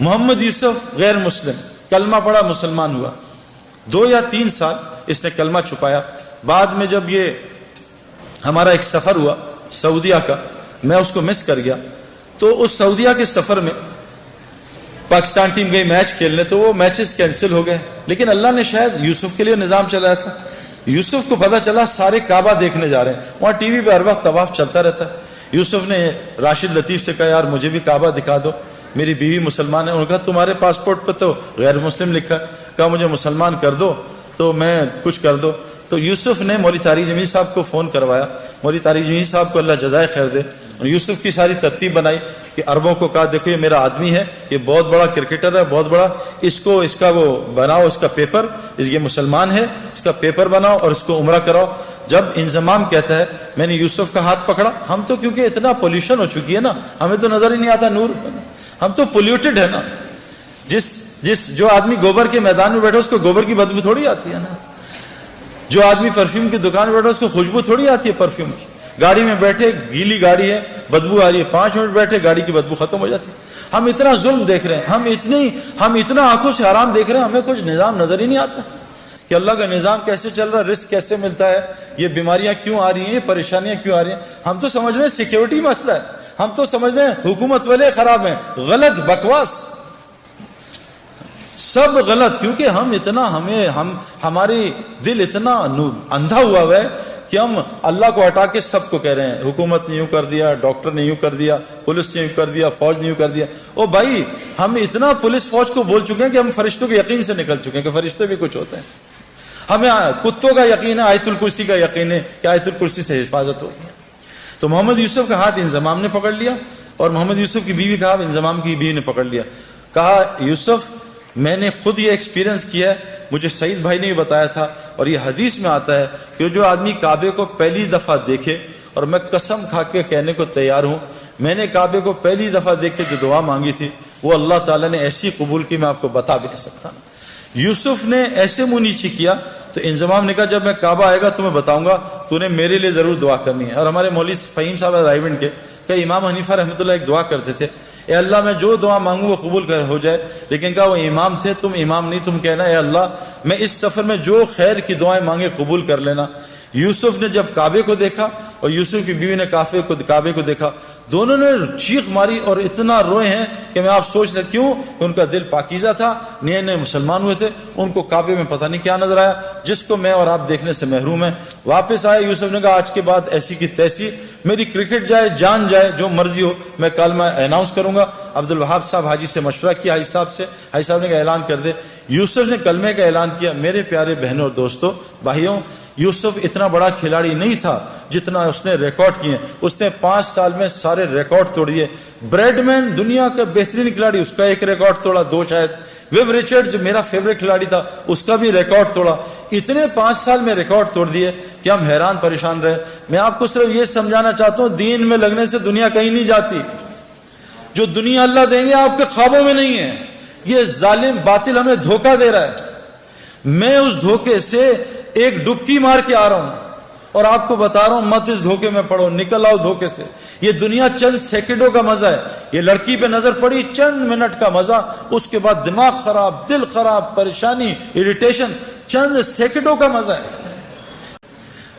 محمد یوسف غیر مسلم، کلمہ پڑھا، مسلمان ہوا، 2 یا 3 سال اس نے کلمہ چھپایا. بعد میں جب یہ ہمارا ایک سفر ہوا سعودیہ کا، میں اس کو مس کر گیا، تو اس سعودیہ کے سفر میں پاکستان ٹیم گئی میچ کھیلنے، تو وہ میچز کینسل ہو گئے. لیکن اللہ نے شاید یوسف کے لیے نظام چلایا تھا. یوسف کو پتہ چلا سارے کعبہ دیکھنے جا رہے ہیں، وہاں ٹی وی پہ ہر وقت طواف چلتا رہتا ہے. یوسف نے راشد لطیف سے کہا یار مجھے بھی کعبہ دکھا دو، میری بیوی مسلمان ہے. انہوں نے کہا تمہارے پاسپورٹ پہ تو غیر مسلم لکھا ہے. کہا مجھے مسلمان کر دو تو میں کچھ کر دو. تو یوسف نے مولوی طارق جمیل صاحب کو فون کروایا. مولوی طارق جمیل صاحب کو اللہ جزائے خیر دے. یوسف کی ساری ترتیب بنائی کہ عربوں کو کہا دیکھو یہ میرا آدمی ہے، یہ بہت بڑا کرکٹر ہے، بہت بڑا، اس کا وہ بناؤ، اس کا پیپر، یہ مسلمان ہے، اس کا پیپر بناؤ اور اس کو عمرہ کراؤ. جب انضمام کہتا ہے میں نے یوسف کا ہاتھ پکڑا. ہم تو کیونکہ اتنا پولیوشن ہو چکی ہے نا، ہمیں تو نظر ہی نہیں آتا نور، ہم تو پولیوٹڈ ہے نا. جو آدمی گوبر کے میدان میں بیٹھا اس کو گوبر کی بدبو تھوڑی آتی ہے نا. جو آدمی پرفیوم کی دکان میں بیٹھا اس کو خوشبو تھوڑی آتی ہے پرفیوم کی. گاڑی میں بیٹھے گیلی گاڑی ہے، بدبو آ رہی ہے، 5 منٹ بیٹھے گاڑی کی بدبو ختم ہو جاتی ہے. ہم اتنا ظلم دیکھ رہے ہیں، ہم اتنا آنکھوں سے حرام دیکھ رہے ہیں، ہمیں کچھ نظام نظر ہی نہیں آتا کہ اللہ کا نظام کیسے چل رہا ہے، رزق کیسے ملتا ہے، یہ بیماریاں کیوں آ رہی ہیں، یہ پریشانیاں کیوں آ رہی ہیں. ہم تو سمجھ رہے ہیں سیکیورٹی مسئلہ ہے، ہم تو سمجھ رہے ہیں حکومت والے خراب ہیں. غلط، بکواس، سب غلط. کیونکہ ہماری دل اتنا اندھا ہوا ہے کہ ہم اللہ کو ہٹا کے سب کو کہہ رہے ہیں حکومت نے یوں کر دیا، ڈاکٹر نے یوں کر دیا، پولیس نے یوں کر دیا، فوج نے یوں کر دیا. او بھائی ہم اتنا پولیس فوج کو بول چکے ہیں کہ ہم فرشتوں کے یقین سے نکل چکے ہیں کہ فرشتے بھی کچھ ہوتے ہیں. ہمیں کتوں کا یقین ہے، آیت الکرسی کا یقین ہے کہ آیت الکرسی سے حفاظت ہوتی ہے. تو محمد یوسف کا ہاتھ انضمام نے پکڑ لیا اور محمد یوسف کی بیوی کا ہاتھ انضمام کی بیوی نے پکڑ لیا. کہا یوسف میں نے خود یہ ایکسپیرینس کیا ہے، مجھے سعید بھائی نے بھی بتایا تھا، اور یہ حدیث میں آتا ہے کہ جو آدمی کعبے کو پہلی دفعہ دیکھے، اور میں قسم کھا کے کہنے کو تیار ہوں میں نے کعبے کو پہلی دفعہ دیکھ کے جو دعا مانگی تھی وہ اللہ تعالیٰ نے ایسی قبول کی میں آپ کو بتا بھی نہیں سکتا. یوسف نے ایسے منہ نیچے کیا تو انضمام نے کہا جب میں کعبہ آئے گا تمہیں بتاؤں گا، تو نے میرے لیے ضرور دعا کرنی ہے. اور ہمارے مولوی فہیم صاحب رائیونڈ کے کہ امام حنیفہ رحمۃ اللہ ایک دعا کرتے تھے، اے اللہ میں جو دعا مانگوں وہ قبول ہو جائے. لیکن کہا وہ امام تھے، تم امام نہیں، تم کہنا اے اللہ میں اس سفر میں جو خیر کی دعائیں مانگے قبول کر لینا. یوسف نے جب کعبے کو دیکھا اور یوسف کی بیوی نے کعبے کو دیکھا، دونوں نے چیخ ماری اور اتنا روئے ہیں کہ میں آپ سوچ سکتے کیوں کہ ان کا دل پاکیزہ تھا، نئے نئے مسلمان ہوئے تھے. ان کو کعبے میں پتہ نہیں کیا نظر آیا جس کو میں اور آپ دیکھنے سے محروم ہیں. واپس آئے یوسف نے کہا آج کے بعد ایسی کی تیسی، میری کرکٹ جائے، جان جائے، جو مرضی ہو، میں کلمہ اناؤنس کروں گا. عبد الوہاب صاحب حاجی سے مشورہ کیا، حاجی صاحب نے کہا اعلان کر دے. یوسف نے کلمے کا اعلان کیا. میرے پیارے بہنوں اور دوستوں، بھائیوں، یوسف اتنا بڑا کھلاڑی نہیں تھا جتنا اس نے ریکارڈ کیے. اس نے 5 سال میں سارے ریکارڈ توڑ دیے. بریڈ مین دنیا کا بہترین کھلاڑی، اس کا ایک ریکارڈ توڑا، 2 شاید. ویب ریچرڈ جو میرا فیوریٹ کھلاڑی تھا اس کا بھی ریکارڈ توڑا. اتنے 5 سال میں ریکارڈ توڑ دیے کہ ہم حیران پریشان رہے. میں آپ کو صرف یہ سمجھانا چاہتا ہوں دین میں لگنے سے دنیا کہیں نہیں جاتی. جو دنیا اللہ دیں گے آپ کے خوابوں میں نہیں ہے. یہ ظالم باطل ہمیں دھوکہ دے رہا ہے. میں اس دھوکے سے ایک ڈبکی مار کے آ رہا ہوں اور آپ کو بتا رہا ہوں مت اس دھوکے میں پڑو، نکل آؤ دھوکے سے. یہ دنیا چند سیکنڈوں کا مزہ ہے. یہ لڑکی پہ نظر پڑی، چند منٹ کا مزہ، اس کے بعد دماغ خراب، دل خراب، پریشانی، اریٹیشن، چند سیکنڈوں کا مزہ ہے.